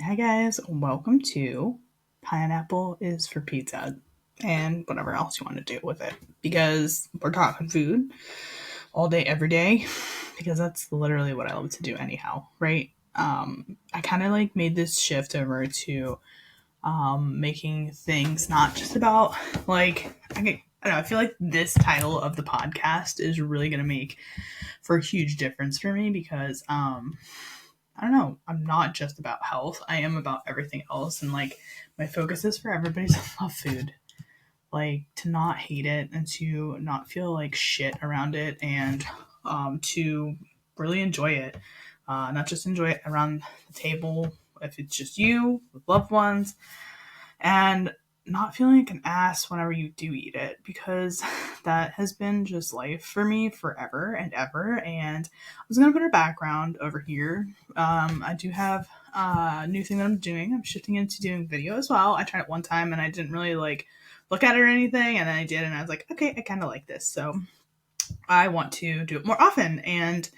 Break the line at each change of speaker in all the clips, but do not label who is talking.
Hi guys, welcome to Pineapple is for Pizza and whatever else you want to do with it because we're talking food all day, every day because that's literally what I love to do anyhow, right? I kind of like made this shift over to making things not just about I don't know, I feel like this title of the podcast is really going to make for a huge difference for me because I don't know. I'm not just about health. I am about everything else. And like my focus is for everybody to love food. Like to not hate it and to not feel like shit around it and to really enjoy it. Not just enjoy it around the table if it's just you with loved ones and not feeling like an ass whenever you do eat it because that has been just life for me forever and ever. And I was gonna put a background over here. I do have a new thing that I'm doing. I'm shifting into doing video as well. I tried it one time and I didn't really like look at it or anything, and then I did, and I was like, okay, I kind of like this, so I want to do it more often, and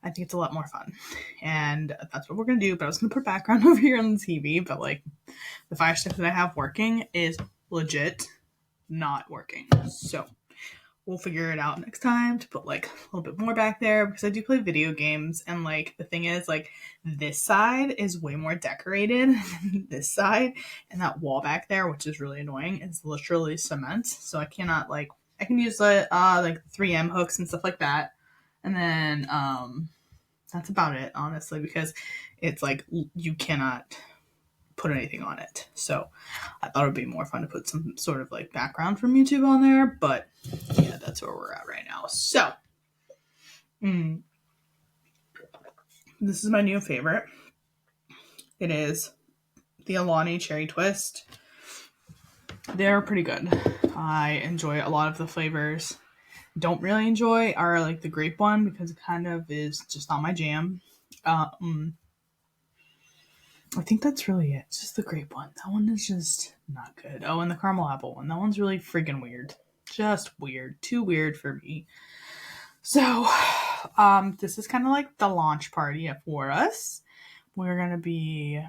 I think it's a lot more fun, and that's what we're gonna do. But I was gonna put background over here on the TV, but like the Fire Stick that I have working is legit not working. So we'll figure it out next time to put like a little bit more back there because I do play video games, and like the thing is like this side is way more decorated than this side, and that wall back there, which is really annoying, is literally cement. So I cannot like I can use the like 3M hooks and stuff like that. And then that's about it honestly because it's like you cannot put anything on it. So I thought it would be more fun to put some sort of like background from YouTube on there, but yeah, that's where we're at right now. So mm, this is my new favorite. It is the Alani Cherry Twist. They're pretty good. I enjoy a lot of the flavors. Don't really enjoy are like the grape one because it kind of is just not my jam. I think that's really it. It's just the grape one. That one is just not good. Oh, and the caramel apple one. That one's really freaking weird. Just weird. Too weird for me. So, this is kind of like the launch party for us. We're going to be,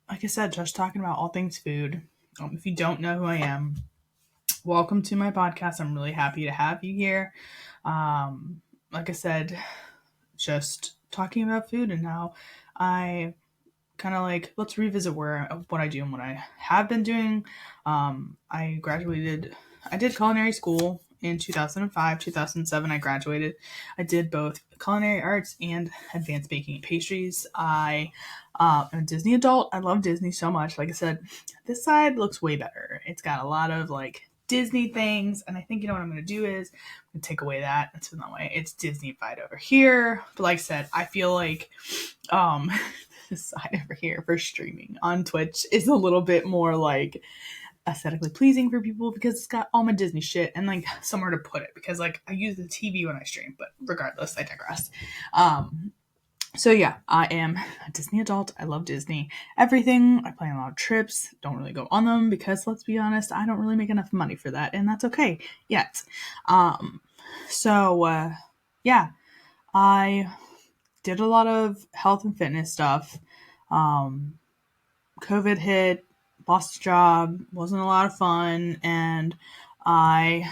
like I said, just talking about all things food. If you don't know who I am, welcome to my podcast. I'm really happy to have you here. Like I said, just talking about food and how I kind of like let's revisit what I do and what I have been doing. I graduated. I did culinary school in 2005, 2007. I graduated. I did both culinary arts and advanced baking and pastries. I am a Disney adult. I love Disney so much. Like I said, this side looks way better. It's got a lot of like Disney things, and I think you know what I'm going to do is I'm going to take away that and so that way it's Disney-fied over here. But like I said, I feel like this side over here for streaming on Twitch is a little bit more like aesthetically pleasing for people because it's got all my Disney shit and like somewhere to put it because like I use the TV when I stream, but regardless, I digress. So yeah, I am a Disney adult. I love Disney. Everything. I plan a lot of trips. Don't really go on them because let's be honest, I don't really make enough money for that, and that's okay yet. Yeah, I did a lot of health and fitness stuff. Um, COVID hit, lost a job, wasn't a lot of fun, and I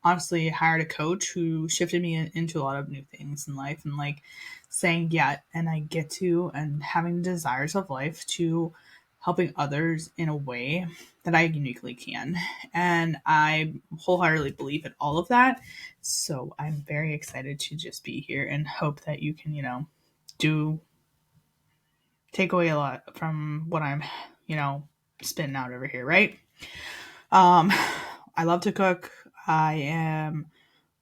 honestly hired a coach who shifted me into a lot of new things in life and like saying yeah, and I get to and having the desires of life to helping others in a way that I uniquely can. And I wholeheartedly believe in all of that. So I'm very excited to just be here and hope that you can, do take away a lot from what I'm, spitting out over here, right? Um, I love to cook. I am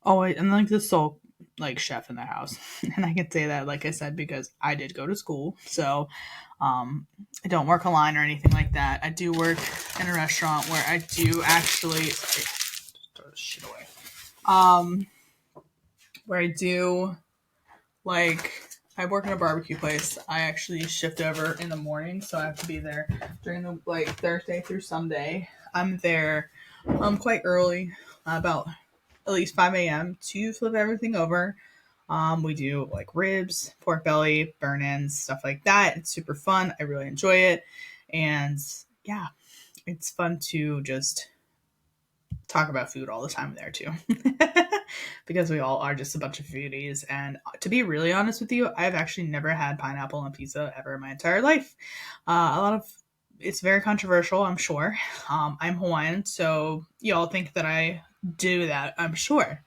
always, and like the sole like chef in the house. And I can say that, like I said, because I did go to school. So, I don't work a line or anything like that. I do work in a restaurant where I do actually, sorry, throw this shit away. Where I do like I work in a barbecue place. I actually shift over in the morning, so I have to be there during the like Thursday through Sunday. I'm there quite early, about at least 5 a.m. to flip everything over. We do like ribs, pork belly, burn-ins, stuff like that. It's super fun. I really enjoy it. And yeah, it's fun to just talk about food all the time there too. Because we all are just a bunch of foodies. And to be really honest with you, I've actually never had pineapple on pizza ever in my entire life. A lot of it's very controversial, I'm sure. I'm Hawaiian, so y'all think that I do that, I'm sure.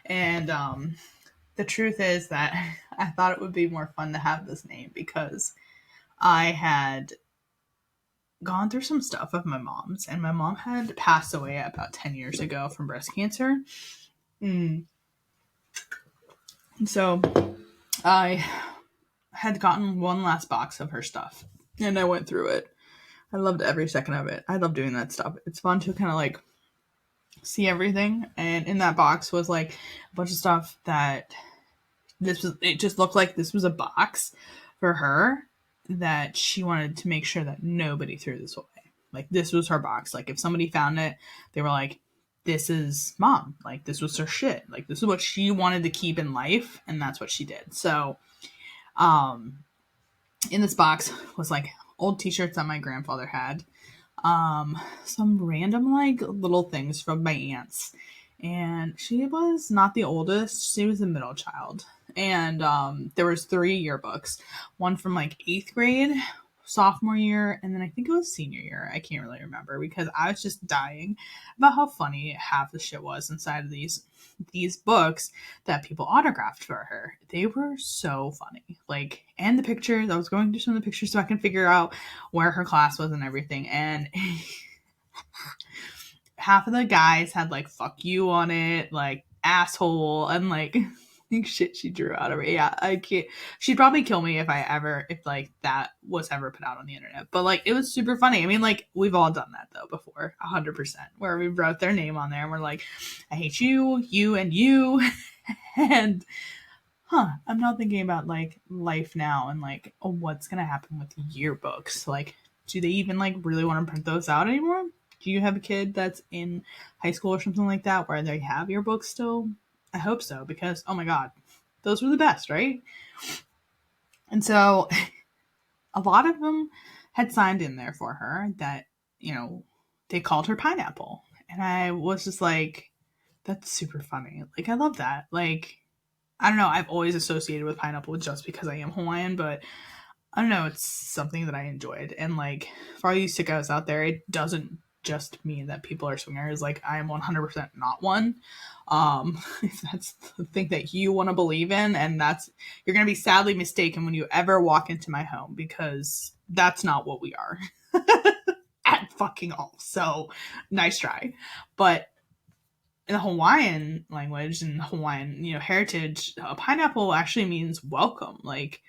And the truth is that I thought it would be more fun to have this name because I had gone through some stuff with my mom's, and my mom had passed away about 10 years ago from breast cancer. Mm. So I had gotten one last box of her stuff, and I went through it. I loved every second of it. I love doing that stuff. It's fun to kind of like see everything. And in that box was like a bunch of stuff that it just looked like this was a box for her that she wanted to make sure that nobody threw this away. Like, this was her box. Like, if somebody found it, they were like, this is mom. Like, this was her shit. Like, this is what she wanted to keep in life, and that's what she did. So, in this box was like old t-shirts that my grandfather had, some random like little things from my aunts, and she was not the oldest, she was the middle child. And there was 3 yearbooks, one from like 8th grade, sophomore year, and then I think it was senior year. I can't really remember because I was just dying about how funny half the shit was inside of these books that people autographed for her. They were so funny. Like, and the pictures, I was going through some of the pictures so I can figure out where her class was and everything. And half of the guys had like fuck you on it, like asshole, and like shit she drew out of it. Yeah, I can't. She'd probably kill me if like that was ever put out on the internet. But like, it was super funny. I mean, like, we've all done that though before, 100%, where we wrote their name on there and we're like, I hate you, you, and you. And I'm not thinking about like life now and like, oh, what's gonna happen with yearbooks? Like, do they even like really want to print those out anymore? Do you have a kid that's in high school or something like that where they have yearbooks still? I hope so, because oh my god, those were the best, right? And so a lot of them had signed in there for her that, they called her Pineapple. And I was just like, that's super funny. Like, I love that. Like, I don't know, I've always associated with pineapple just because I am Hawaiian, but I don't know, it's something that I enjoyed. And like, for all you sickos out there, it doesn't just mean that people are swingers. Like, I am 100% not one. If that's the thing that you want to believe in, and you're going to be sadly mistaken when you ever walk into my home, because that's not what we are at fucking all. So nice try. But in the Hawaiian language and Hawaiian, heritage, a pineapple actually means welcome. Like,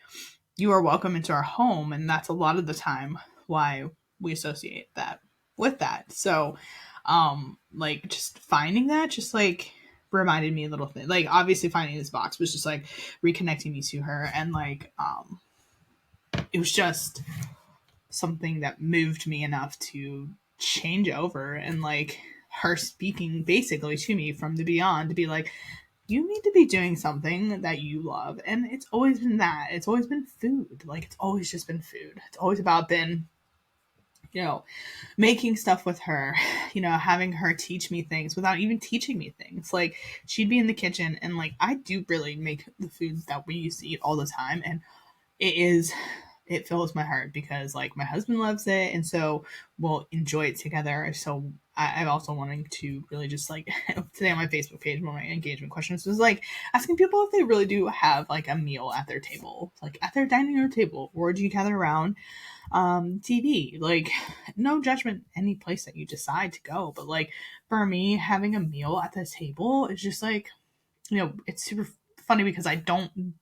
you are welcome into our home, and that's a lot of the time why we associate that with that. So, like, just finding that just like reminded me a little thing. Like, obviously finding this box was just like reconnecting me to her, and like, it was just something that moved me enough to change over, and like her speaking basically to me from the beyond to be like, you need to be doing something that you love. And it's always been that. It's always been food. Like, it's always just been food. It's always about been, making stuff with her, having her teach me things without even teaching me things. Like, she'd be in the kitchen, and like, I do really make the foods that we used to eat all the time. And it fills my heart because like my husband loves it, and so we'll enjoy it together. So I'm also wanting to really just like today on my Facebook page, one of my engagement questions was like asking people if they really do have like a meal at their table, like at their dining room table, or do you gather around TV? Like, no judgment any place that you decide to go, but like for me, having a meal at the table is just like, it's super funny because I don't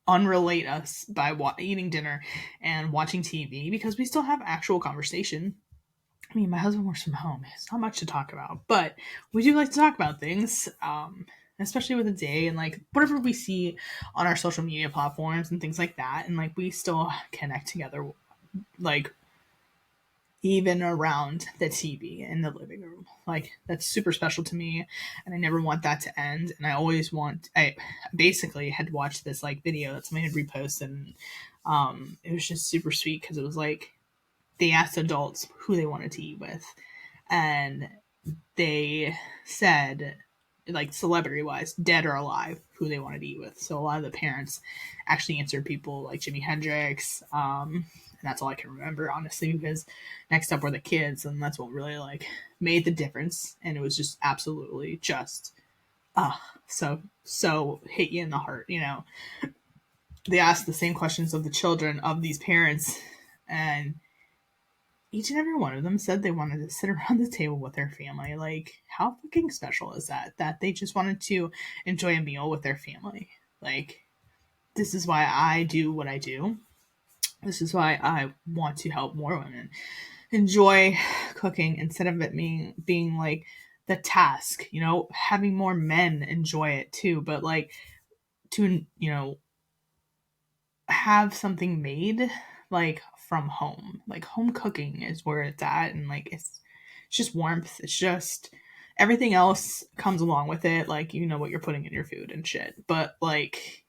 unrelate us by eating dinner and watching TV, because we still have actual conversation. I mean, my husband works from home. It's not much to talk about, but we do like to talk about things, especially with the day and like whatever we see on our social media platforms and things like that. And like, we still connect together, like even around the TV in the living room. Like, that's super special to me, and I never want that to end. And I basically had watched this like video that somebody had reposted, and it was just super sweet because it was like they asked adults who they wanted to eat with, and they said, like celebrity wise, dead or alive, who they wanted to eat with. So a lot of the parents actually answered people like Jimi Hendrix. And that's all I can remember, honestly, because next up were the kids, and that's what really like made the difference. And it was just absolutely just so hit you in the heart, you know. They asked the same questions of the children of these parents, and each and every one of them said they wanted to sit around the table with their family. Like, how fucking special is that? That they just wanted to enjoy a meal with their family. Like, this is why I do what I do. This is why I want to help more women enjoy cooking instead of it being like the task, you know, having more men enjoy it too, but like to, you know, have something made like from home. Like home cooking is where it's at, and like it's just warmth. It's just everything else comes along with it, like you know what you're putting in your food and shit. But like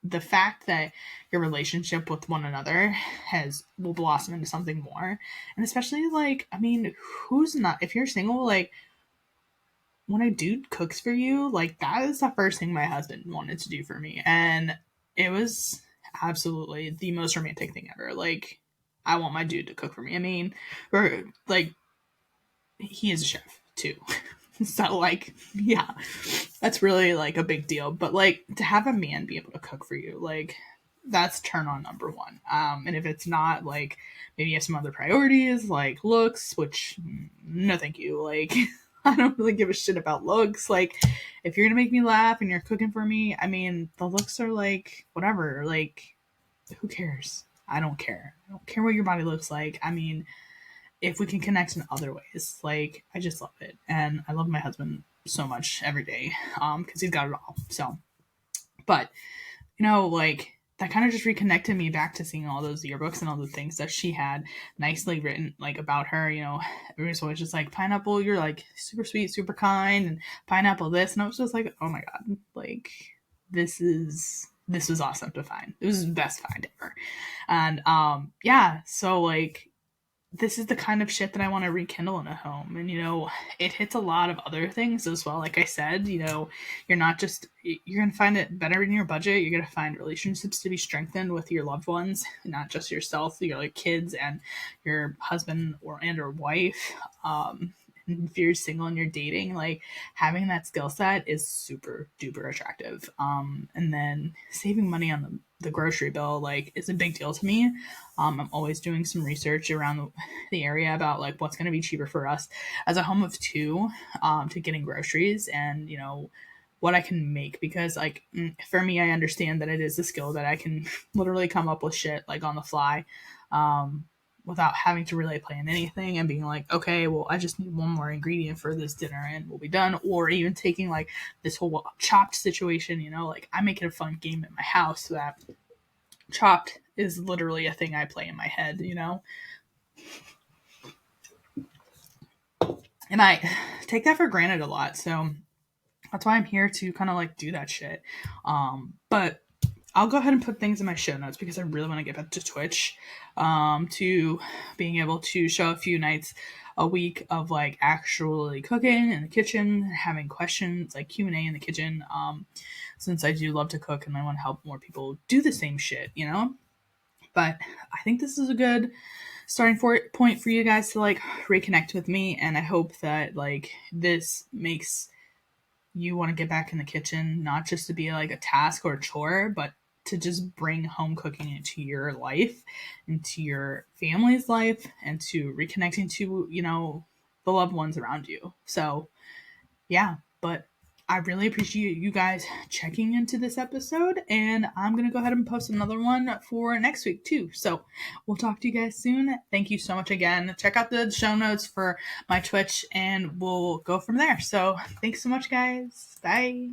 the fact that your relationship with one another has will blossom into something more, and especially like I mean, who's not, if you're single, like when a dude cooks for you, like that is the first thing my husband wanted to do for me. And it was absolutely the most romantic thing ever. Like, I want my dude to cook for me. I mean, or like, he is a chef too. So, like, yeah, that's really like a big deal. But like, to have a man be able to cook for you, like, that's turn on number one. And if it's not, like, maybe you have some other priorities, like looks, which no, thank you. Like, I don't really give a shit about looks. Like, if you're gonna make me laugh and you're cooking for me, I mean, the looks are like whatever. Like, who cares? I don't care. I don't care what your body looks like. I mean, if we can connect in other ways, like I just love it, and I love my husband so much every day, because he's got it all. So, but you know, like that kind of just reconnected me back to seeing all those yearbooks and all the things that she had nicely written, like about her. You know, everybody's always just like, Pineapple, you're like super sweet, super kind, and Pineapple this, and I was just like, oh my god, like this was awesome to find. It was the best find ever, and yeah, so like this is the kind of shit that I want to rekindle in a home. And, you know, it hits a lot of other things as well. Like I said, you know, you're not just, you're going to find it better in your budget. You're going to find relationships to be strengthened with your loved ones, not just yourself, your like kids and your husband or wife. If you're single and you're dating, like having that skill set is super duper attractive. And then saving money on the grocery bill, like, is a big deal to me. I'm always doing some research around the area about like what's going to be cheaper for us as a home of two, to getting groceries, and you know what I can make, because like for me, I understand that it is a skill that I can literally come up with shit like on the fly, without having to really plan anything and being like, okay, well, I just need one more ingredient for this dinner and we'll be done. Or even taking like this whole chopped situation, you know, like I make it a fun game in my house so that chopped is literally a thing I play in my head, you know? And I take that for granted a lot. So that's why I'm here to kind of like do that shit. But I'll go ahead and put things in my show notes because I really want to get back to Twitch, to being able to show a few nights a week of like actually cooking in the kitchen, having questions like Q&A in the kitchen. Since I do love to cook and I want to help more people do the same shit, you know? But I think this is a good starting point for you guys to like reconnect with me, and I hope that like this makes you want to get back in the kitchen, not just to be like a task or a chore, but to just bring home cooking into your life, into your family's life, and to reconnecting to, you know, the loved ones around you. So yeah, but I really appreciate you guys checking into this episode, and I'm going to go ahead and post another one for next week too. So we'll talk to you guys soon. Thank you so much again. Check out the show notes for my Twitch and we'll go from there. So thanks so much, guys. Bye.